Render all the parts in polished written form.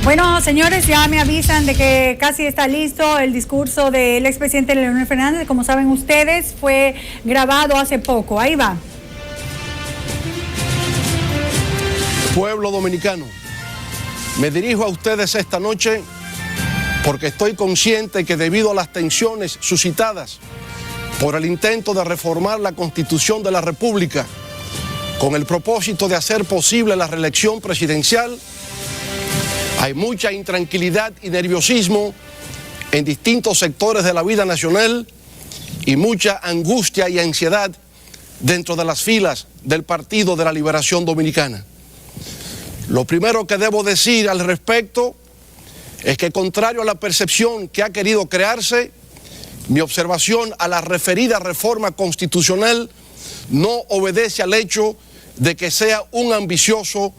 Bueno, señores, ya me avisan de que casi está listo el discurso del expresidente Leonel Fernández. Como saben ustedes, fue grabado hace poco. Ahí va. Pueblo dominicano, me dirijo a ustedes esta noche porque estoy consciente que debido a las tensiones suscitadas por el intento de reformar la Constitución de la República con el propósito de hacer posible la reelección presidencial, hay mucha intranquilidad y nerviosismo en distintos sectores de la vida nacional y mucha angustia y ansiedad dentro de las filas del Partido de la Liberación Dominicana. Lo primero que debo decir al respecto es que, contrario a la percepción que ha querido crearse, mi observación a la referida reforma constitucional no obedece al hecho de que sea un ambicioso,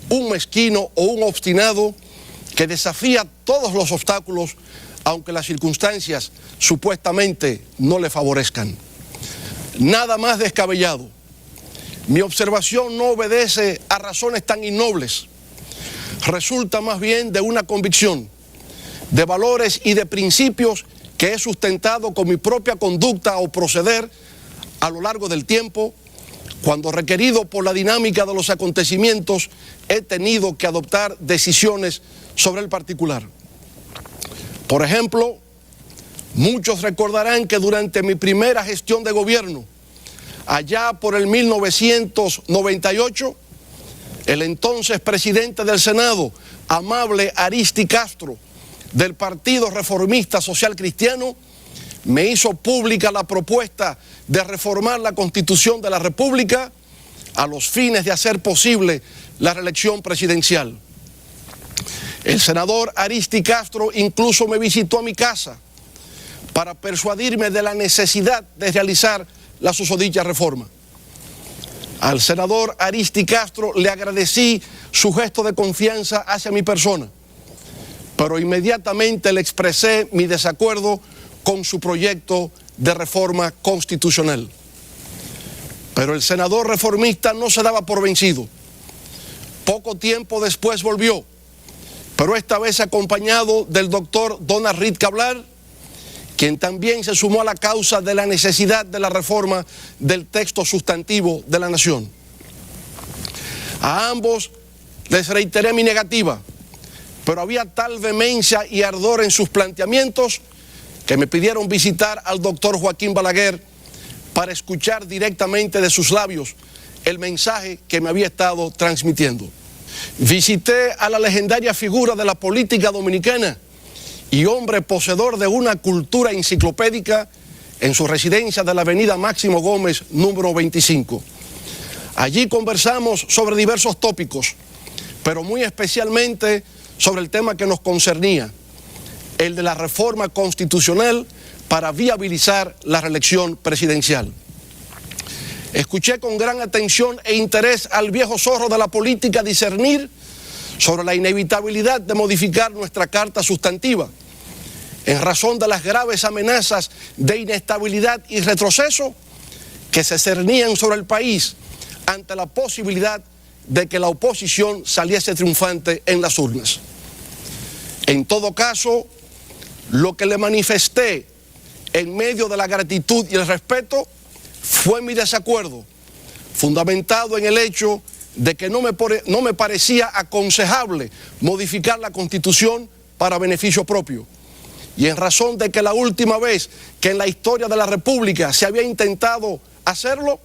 un mezquino o un obstinado que desafía todos los obstáculos, aunque las circunstancias supuestamente no le favorezcan. Nada más descabellado. Mi observación no obedece a razones tan innobles. Resulta más bien de una convicción, de valores y de principios que he sustentado con mi propia conducta o proceder a lo largo del tiempo, cuando requerido por la dinámica de los acontecimientos he tenido que adoptar decisiones sobre el particular. Por ejemplo, muchos recordarán que durante mi primera gestión de gobierno, allá por el 1998, el entonces presidente del Senado, amable Aristi Castro, del Partido Reformista Social Cristiano, me hizo pública la propuesta de reformar la Constitución de la República a los fines de hacer posible la reelección presidencial. El senador Aristi Castro incluso me visitó a mi casa para persuadirme de la necesidad de realizar la susodicha reforma. Al senador Aristi Castro le agradecí su gesto de confianza hacia mi persona, pero inmediatamente le expresé mi desacuerdo con su proyecto de reforma constitucional. Pero el senador reformista no se daba por vencido. Poco tiempo después volvió, pero esta vez acompañado del doctor Donald Reed Cabral, quien también se sumó a la causa de la necesidad de la reforma del texto sustantivo de la nación. A ambos les reiteré mi negativa, pero había tal vehemencia y ardor en sus planteamientos que me pidieron visitar al doctor Joaquín Balaguer para escuchar directamente de sus labios el mensaje que me había estado transmitiendo. Visité a la legendaria figura de la política dominicana y hombre poseedor de una cultura enciclopédica en su residencia de la avenida Máximo Gómez, número 25. Allí conversamos sobre diversos tópicos, pero muy especialmente sobre el tema que nos concernía, el de la reforma constitucional para viabilizar la reelección presidencial. Escuché con gran atención e interés al viejo zorro de la política discernir sobre la inevitabilidad de modificar nuestra carta sustantiva en razón de las graves amenazas de inestabilidad y retroceso que se cernían sobre el país ante la posibilidad de que la oposición saliese triunfante en las urnas. En todo caso, lo que le manifesté en medio de la gratitud y el respeto fue mi desacuerdo, fundamentado en el hecho de que no me parecía aconsejable modificar la Constitución para beneficio propio. Y en razón de que la última vez que en la historia de la República se había intentado hacerlo,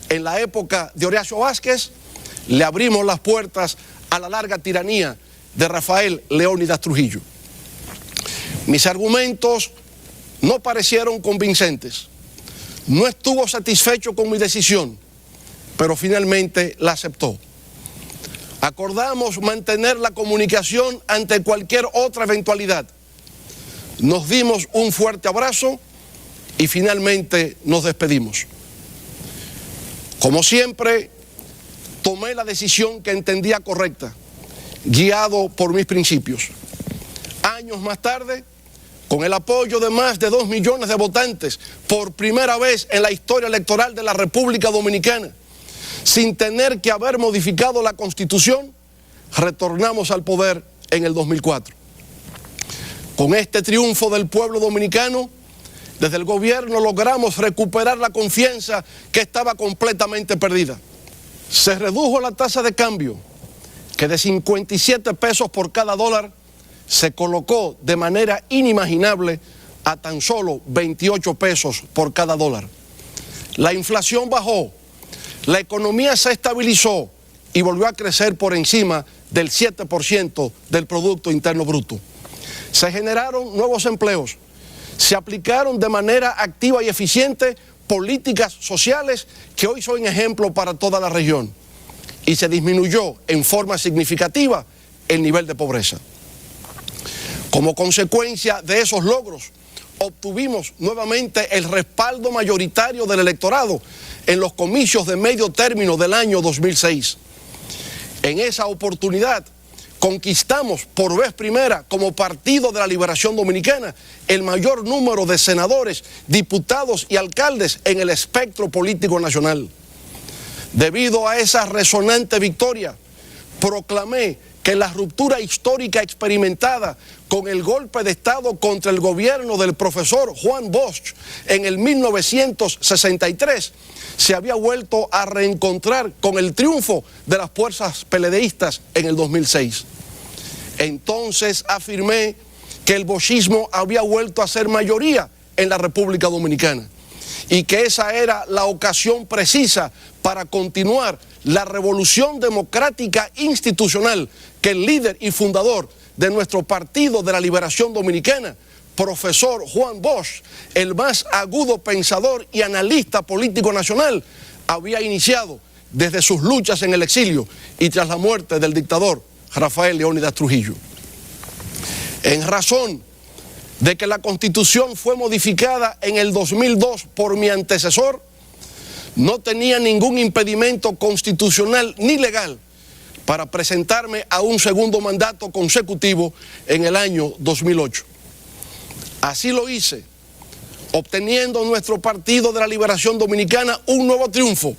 en la época de Horacio Vázquez, le abrimos las puertas a la larga tiranía de Rafael Leónidas Trujillo. Mis argumentos no parecieron convincentes. No estuvo satisfecho con mi decisión, pero finalmente la aceptó. Acordamos mantener la comunicación ante cualquier otra eventualidad. Nos dimos un fuerte abrazo y finalmente nos despedimos. Como siempre, tomé la decisión que entendía correcta, guiado por mis principios. Años más tarde, con el apoyo de más de 2 millones de votantes, por primera vez en la historia electoral de la República Dominicana, sin tener que haber modificado la Constitución, retornamos al poder en el 2004. Con este triunfo del pueblo dominicano, desde el gobierno logramos recuperar la confianza que estaba completamente perdida. Se redujo la tasa de cambio, que de 57 pesos por cada dólar se colocó de manera inimaginable a tan solo 28 pesos por cada dólar. La inflación bajó, la economía se estabilizó y volvió a crecer por encima del 7% del Producto Interno Bruto. Se generaron nuevos empleos, se aplicaron de manera activa y eficiente políticas sociales que hoy son ejemplo para toda la región y se disminuyó en forma significativa el nivel de pobreza. Como consecuencia de esos logros, obtuvimos nuevamente el respaldo mayoritario del electorado en los comicios de medio término del año 2006. En esa oportunidad conquistamos por vez primera como Partido de la Liberación Dominicana el mayor número de senadores, diputados y alcaldes en el espectro político nacional. Debido a esa resonante victoria, proclamé que la ruptura histórica experimentada con el golpe de Estado contra el gobierno del profesor Juan Bosch en el 1963 se había vuelto a reencontrar con el triunfo de las fuerzas PLDistas en el 2006. Entonces afirmé que el boschismo había vuelto a ser mayoría en la República Dominicana y que esa era la ocasión precisa para continuar la revolución democrática institucional que el líder y fundador de nuestro Partido de la Liberación Dominicana, profesor Juan Bosch, el más agudo pensador y analista político nacional, había iniciado desde sus luchas en el exilio y tras la muerte del dictador Rafael Leónidas Trujillo. En razón de que la Constitución fue modificada en el 2002 por mi antecesor, no tenía ningún impedimento constitucional ni legal para presentarme a un segundo mandato consecutivo en el año 2008. Así lo hice, obteniendo nuestro Partido de la Liberación Dominicana un nuevo triunfo,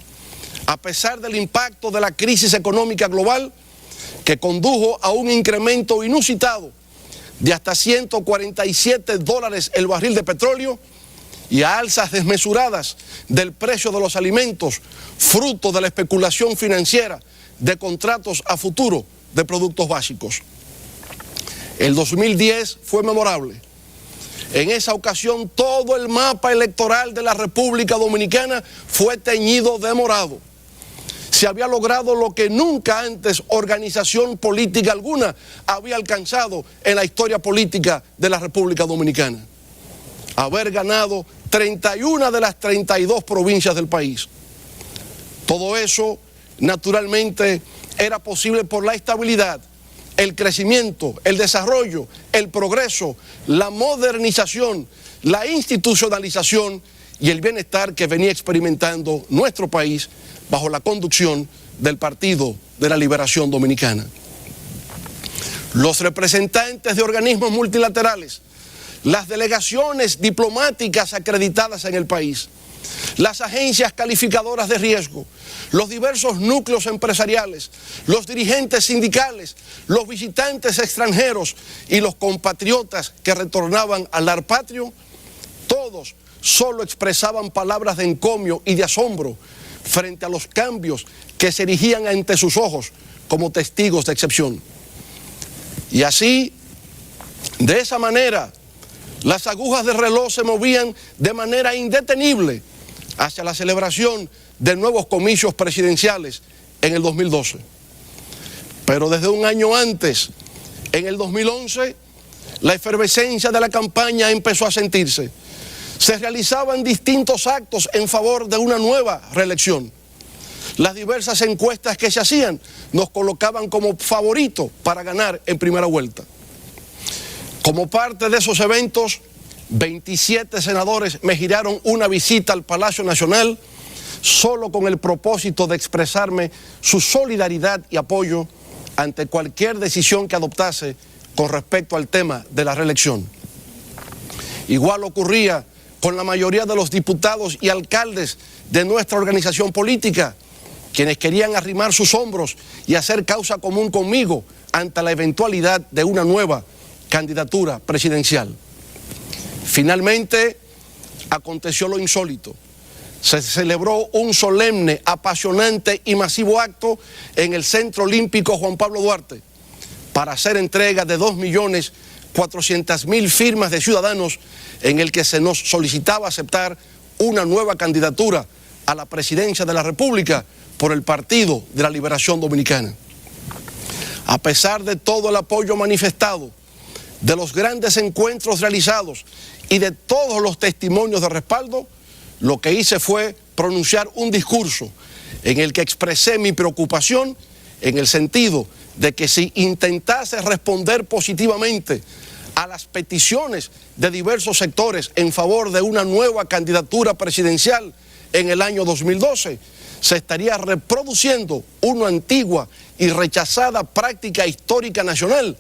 a pesar del impacto de la crisis económica global que condujo a un incremento inusitado de hasta $147 el barril de petróleo y a alzas desmesuradas del precio de los alimentos, fruto de la especulación financiera de contratos a futuro de productos básicos. El 2010 fue memorable. En esa ocasión todo el mapa electoral de la República Dominicana fue teñido de morado. Se había logrado lo que nunca antes organización política alguna había alcanzado en la historia política de la República Dominicana. Haber ganado 31 de las 32 provincias del país. Todo eso, naturalmente, era posible por la estabilidad, el crecimiento, el desarrollo, el progreso, la modernización, la institucionalización y el bienestar que venía experimentando nuestro país bajo la conducción del Partido de la Liberación Dominicana. Los representantes de organismos multilaterales, las delegaciones diplomáticas acreditadas en el país, las agencias calificadoras de riesgo, los diversos núcleos empresariales, los dirigentes sindicales, los visitantes extranjeros y los compatriotas que retornaban al lar patrio, todos solo expresaban palabras de encomio y de asombro frente a los cambios que se erigían ante sus ojos como testigos de excepción. Y así, de esa manera, las agujas del reloj se movían de manera indetenible hacia la celebración de nuevos comicios presidenciales en el 2012. Pero desde un año antes, en el 2011, la efervescencia de la campaña empezó a sentirse. Se realizaban distintos actos en favor de una nueva reelección. Las diversas encuestas que se hacían nos colocaban como favoritos para ganar en primera vuelta. Como parte de esos eventos, 27 senadores me giraron una visita al Palacio Nacional solo con el propósito de expresarme su solidaridad y apoyo ante cualquier decisión que adoptase con respecto al tema de la reelección. Igual ocurría con la mayoría de los diputados y alcaldes de nuestra organización política, quienes querían arrimar sus hombros y hacer causa común conmigo ante la eventualidad de una nueva candidatura presidencial. Finalmente, aconteció lo insólito. Se celebró un solemne, apasionante y masivo acto en el Centro Olímpico Juan Pablo Duarte para hacer entrega de 2.400.000 firmas de ciudadanos en el que se nos solicitaba aceptar una nueva candidatura a la presidencia de la República por el Partido de la Liberación Dominicana. A pesar de todo el apoyo manifestado, de los grandes encuentros realizados y de todos los testimonios de respaldo, lo que hice fue pronunciar un discurso en el que expresé mi preocupación en el sentido de que si intentase responder positivamente a las peticiones de diversos sectores en favor de una nueva candidatura presidencial en el año 2012, se estaría reproduciendo una antigua y rechazada práctica histórica nacional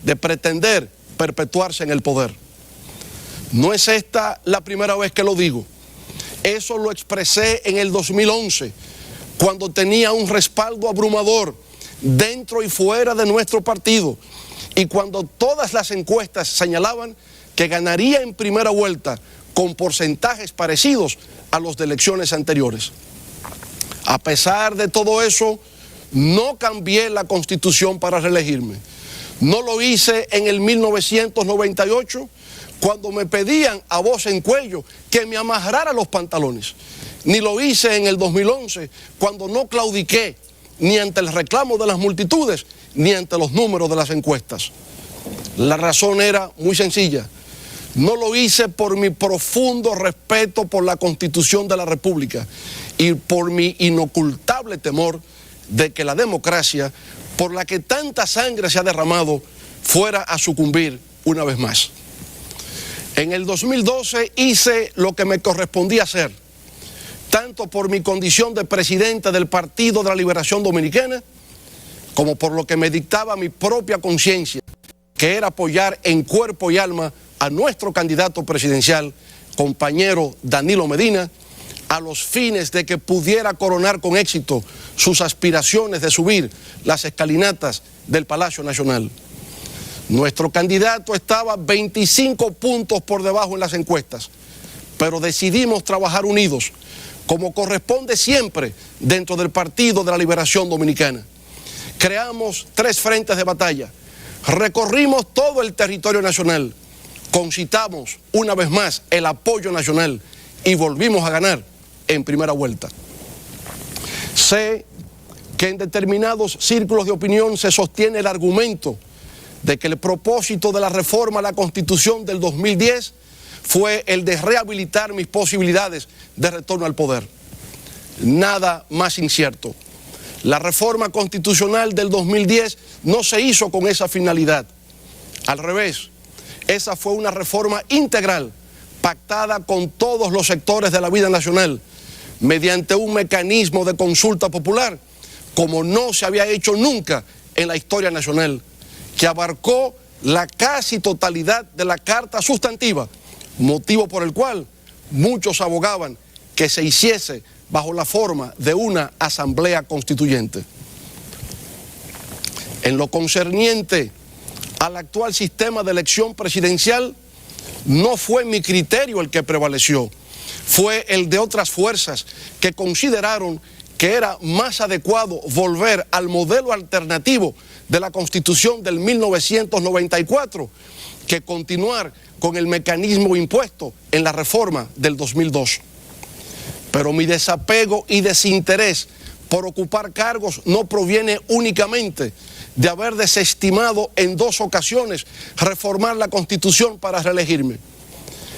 de pretender perpetuarse en el poder. No es esta la primera vez que lo digo. Eso lo expresé en el 2011, cuando tenía un respaldo abrumador dentro y fuera de nuestro partido y cuando todas las encuestas señalaban que ganaría en primera vuelta con porcentajes parecidos a los de elecciones anteriores. A pesar de todo eso, no cambié la Constitución para reelegirme. No lo hice en el 1998, cuando me pedían a voz en cuello que me amarrara los pantalones. Ni lo hice en el 2011, cuando no claudiqué ni ante el reclamo de las multitudes, ni ante los números de las encuestas. La razón era muy sencilla. No lo hice por mi profundo respeto por la Constitución de la República y por mi inocultable temor de que la democracia, por la que tanta sangre se ha derramado, fuera a sucumbir una vez más. En el 2012 hice lo que me correspondía hacer, tanto por mi condición de presidente del Partido de la Liberación Dominicana, como por lo que me dictaba mi propia conciencia, que era apoyar en cuerpo y alma a nuestro candidato presidencial, compañero Danilo Medina, a los fines de que pudiera coronar con éxito sus aspiraciones de subir las escalinatas del Palacio Nacional. Nuestro candidato estaba 25 puntos por debajo en las encuestas, pero decidimos trabajar unidos, como corresponde siempre dentro del Partido de la Liberación Dominicana. Creamos 3 frentes de batalla, recorrimos todo el territorio nacional, concitamos una vez más el apoyo nacional y volvimos a ganar en primera vuelta. Sé que en determinados círculos de opinión se sostiene el argumento de que el propósito de la reforma a la Constitución del 2010 fue el de rehabilitar mis posibilidades de retorno al poder. Nada más incierto. La reforma constitucional del 2010 no se hizo con esa finalidad. Al revés, esa fue una reforma integral, pactada con todos los sectores de la vida nacional, mediante un mecanismo de consulta popular, como no se había hecho nunca en la historia nacional, que abarcó la casi totalidad de la Carta Sustantiva, motivo por el cual muchos abogaban que se hiciese bajo la forma de una asamblea constituyente. En lo concerniente al actual sistema de elección presidencial, no fue mi criterio el que prevaleció, fue el de otras fuerzas que consideraron que era más adecuado volver al modelo alternativo de la Constitución del 1994 que continuar con el mecanismo impuesto en la reforma del 2002. Pero mi desapego y desinterés por ocupar cargos no proviene únicamente de haber desestimado en 2 ocasiones reformar la Constitución para reelegirme.